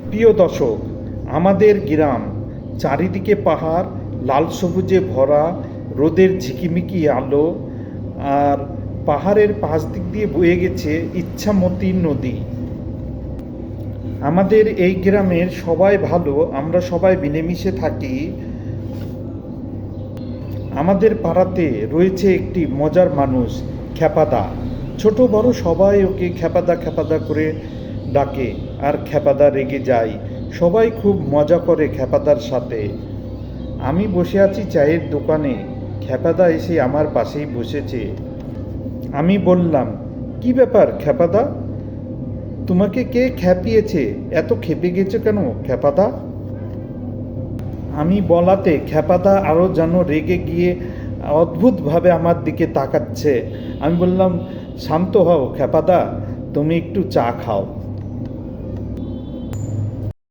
প্রিয় দর্শক, আমাদের গ্রাম চারিদিকে পাহাড়, লাল সবুজে ভরা, রোদের ঝিকিমিকি আলো, আর পাহাড়ের পাশ দিক দিয়ে বয়ে গেছে ইচ্ছামতি নদী। আমাদের এই গ্রামের সবাই ভালো, আমরা সবাই মিলেমিশে থাকি। আমাদের পাড়াতে রয়েছে একটি মজার মানুষ, খেপাদা। ছোট বড় সবাই ওকে খেপাদা খেপাদা করে ডাকে, আর খেপাদা রেগে যায়। সবাই খুব মজা করে খেপাদার সাথে। আমি বসে আছি চায়ের দোকানে, খেপাদা এসে আমার পাশেই বসেছে। আমি বললাম, কি ব্যাপার খেপাদা, তোমাকে কে খেপিয়েছে? এত খেপে গেছো কেন খেপাদা? আমি বলাতে খেপাদা আরও যেন রেগে গিয়ে অদ্ভুতভাবে আমার দিকে তাকাচ্ছে। আমি বললাম, শান্ত হও খেপাদা, তুমি একটু চা খাও।